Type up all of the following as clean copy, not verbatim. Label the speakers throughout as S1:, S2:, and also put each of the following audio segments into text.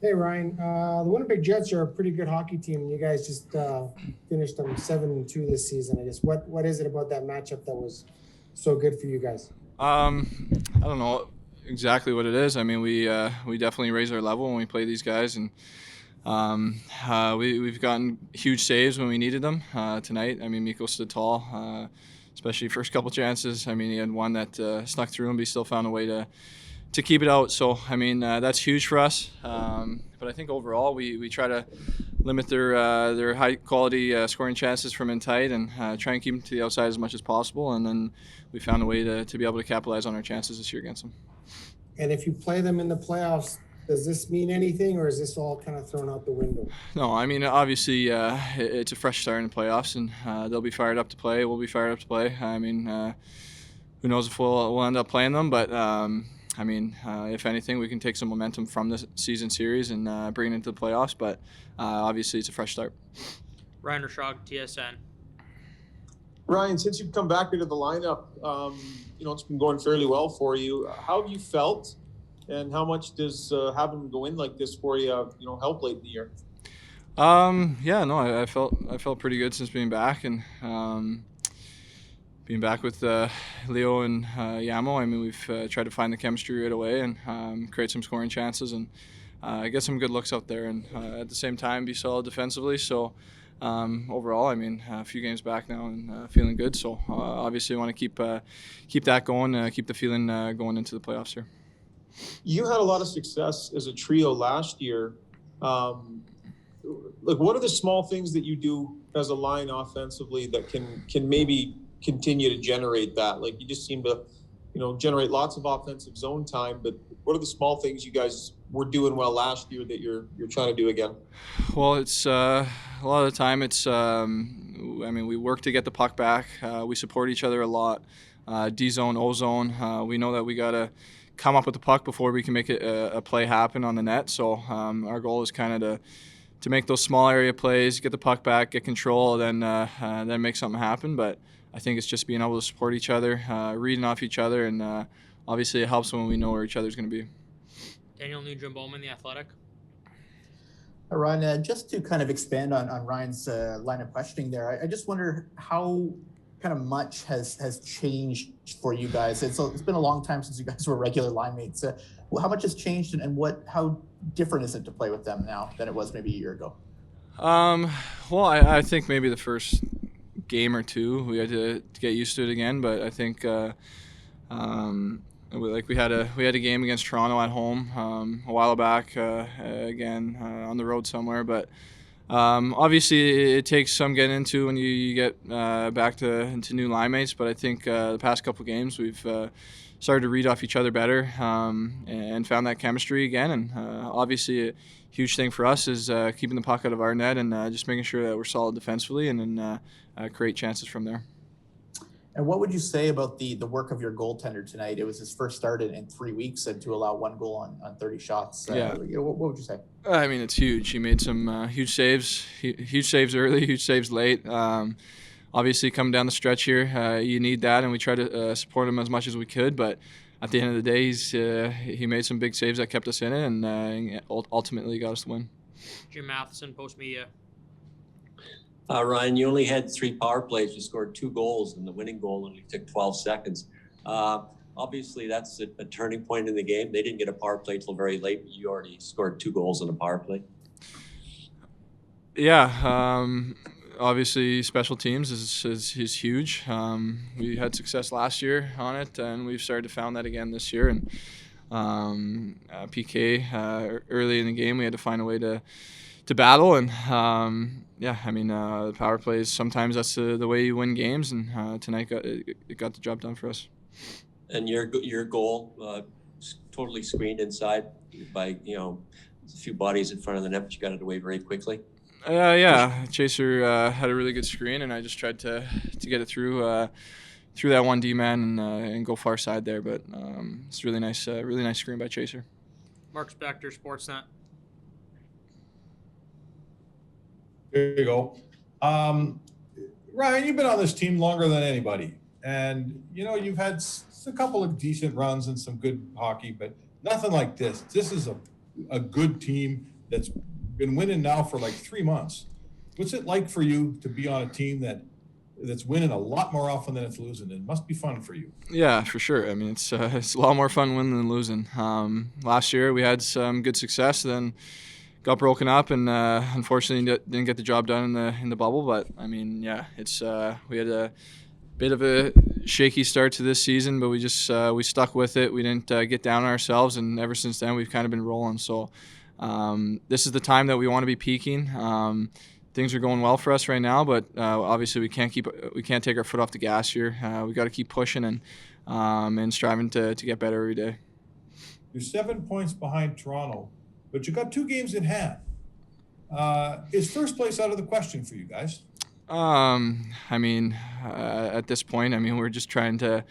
S1: Hey Ryan, the Winnipeg Jets are a pretty good hockey team. You guys just finished them 7-2 this season. I guess what is it about that matchup that was so good for you guys?
S2: I don't know exactly what it is. I mean, we definitely raise our level when we play these guys, and we've gotten huge saves when we needed them tonight. I mean, Miko stood tall, especially first couple chances. I mean, he had one that snuck through him, but he still found a way to keep it out. So I mean, that's huge for us. But I think overall we try to limit their high quality scoring chances from in tight and try and keep them to the outside as much as possible. And then we found a way to be able to capitalize on our chances this year against them.
S1: And if you play them in the playoffs, does this mean anything, or is this all kind of thrown out the window?
S2: No, I mean obviously it's a fresh start in the playoffs, and they'll be fired up to play. We'll be fired up to play. I mean, who knows if we'll end up playing them, but I mean, if anything, we can take some momentum from this season series and bring it into the playoffs. But obviously, it's a fresh start.
S3: Ryan Rashog, TSN.
S4: Ryan, since you've come back into the lineup, it's been going fairly well for you. How have you felt, and how much does having him go in like this for you, help late in the year?
S2: Yeah, no, I felt pretty good since being back, and being back with Leo and Yamo. I mean, we've tried to find the chemistry right away and create some scoring chances and get some good looks out there, and at the same time be solid defensively. So overall, I mean, a few games back now and feeling good. So obviously, want to keep that going, keep the feeling going into the playoffs here.
S4: You had a lot of success as a trio last year. What are the small things that you do as a line offensively that can maybe continue to generate that? Like, you just seem to, generate lots of offensive zone time, but what are the small things you guys were doing well last year that you're trying to do again?
S2: Well, it's a lot of the time it's I mean, we work to get the puck back. We support each other a lot. D zone, O zone. We know that we gotta come up with the puck before we can make it a play happen on the net. So our goal is kind of to make those small area plays, get the puck back, get control, then make something happen. But I think it's just being able to support each other, reading off each other, and obviously it helps when we know where each other's going to be.
S3: Daniel Nugent-Hopkins, The Athletic.
S5: Ryan, just to kind of expand on Ryan's line of questioning there, I just wonder how kind of much has changed for you guys. It's been a long time since you guys were regular line mates. How much has changed, and how different is it to play with them now than it was maybe a year ago?
S2: Well, I think maybe the first game or two we had to get used to it again, but I think we had a game against Toronto at home a while back, again on the road somewhere, but obviously it takes some getting into when you get back into new line mates. But I think the past couple games we've started to read off each other better and found that chemistry again. And obviously a huge thing for us is keeping the puck out of our net and just making sure that we're solid defensively and then create chances from there.
S5: And what would you say about the work of your goaltender tonight? It was his first start in 3 weeks, and to allow one goal on 30 shots.
S2: Yeah.
S5: What would you say?
S2: I mean, it's huge. He made some huge saves early, huge saves late. Obviously, coming down the stretch here, you need that, and we try to support him as much as we could. But at the end of the day, he made some big saves that kept us in it, and ultimately got us the win.
S3: Jim Matheson, Post Media.
S6: Ryan, you only had 3 power plays. You scored 2 goals, and the winning goal only took 12 seconds. Obviously, that's a turning point in the game. They didn't get a power play till very late, but you already scored 2 goals on a power play.
S2: Yeah, obviously special teams is huge. We had success last year on it, and we've started to found that again this year. And PK early in the game, we had to find a way to battle, and yeah, I mean the power plays, sometimes that's the way you win games, and tonight it got the job done for us.
S6: And your goal totally screened inside by a few bodies in front of the net, but you got it away very quickly.
S2: Yeah, Chaser had a really good screen, and I just tried to get it through that one D man and go far side there. But it's really nice screen by Chaser.
S3: Mark Spector, Sportsnet.
S7: There you go. Ryan, you've been on this team longer than anybody, and you've had a couple of decent runs and some good hockey, but nothing like this. This is a a good team that's been winning now for like 3 months. What's it like for you to be on a team that's winning a lot more often than it's losing? It must be fun for you.
S2: Yeah, for sure. I mean, it's a lot more fun winning than losing. Last year we had some good success, then got broken up, and unfortunately didn't get the job done in the bubble. But I mean, yeah, it's we had a bit of a shaky start to this season, but we stuck with it. We didn't get down on ourselves, and ever since then we've kind of been rolling. So this is the time that we want to be peaking. Things are going well for us right now, but obviously we can't take our foot off the gas here. We got to keep pushing and striving to get better every day.
S7: You're 7 points behind Toronto, but you got 2 games in hand. Is first place out of the question for you guys?
S2: I mean, at this point, I mean, we're just trying to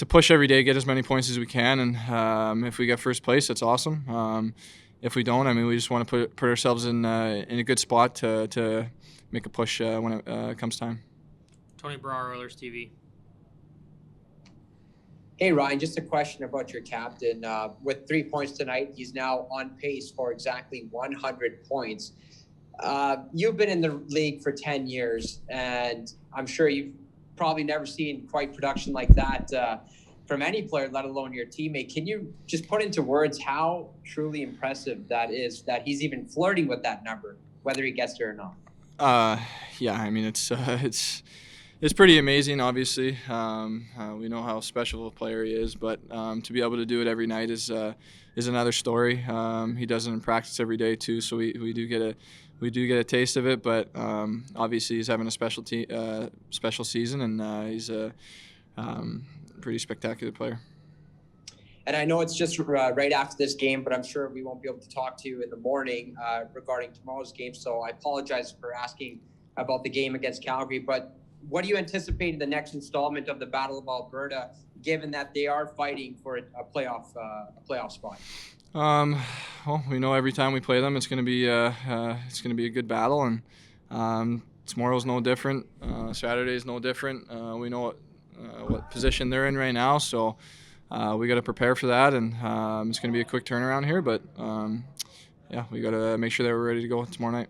S2: push every day, get as many points as we can, and if we get first place, that's awesome. If we don't, I mean, we just want to put ourselves in a good spot to make a push when it comes time.
S3: Tony Brower, Oilers TV.
S8: Hey, Ryan, just a question about your captain. With 3 points tonight, he's now on pace for exactly 100 points. You've been in the league for 10 years, and I'm sure you've probably never seen quite production like that from any player, let alone your teammate. Can you just put into words how truly impressive that is, that he's even flirting with that number, whether he gets there or not?
S2: Yeah, I mean, it's pretty amazing, obviously. We know how special a player he is, but to be able to do it every night is another story. He does it in practice every day too, so we do get a taste of it. But obviously, he's having a special season, and he's a pretty spectacular player.
S8: And I know it's just right after this game, but I'm sure we won't be able to talk to you in the morning regarding tomorrow's game. So I apologize for asking about the game against Calgary, but what do you anticipate in the next installment of the Battle of Alberta, given that they are fighting for a playoff spot?
S2: Well, we know every time we play them, it's going to be a good battle, and tomorrow's no different. Saturday's no different. We know what position they're in right now, so we got to prepare for that, and it's going to be a quick turnaround here. But yeah, we got to make sure that we're ready to go tomorrow night.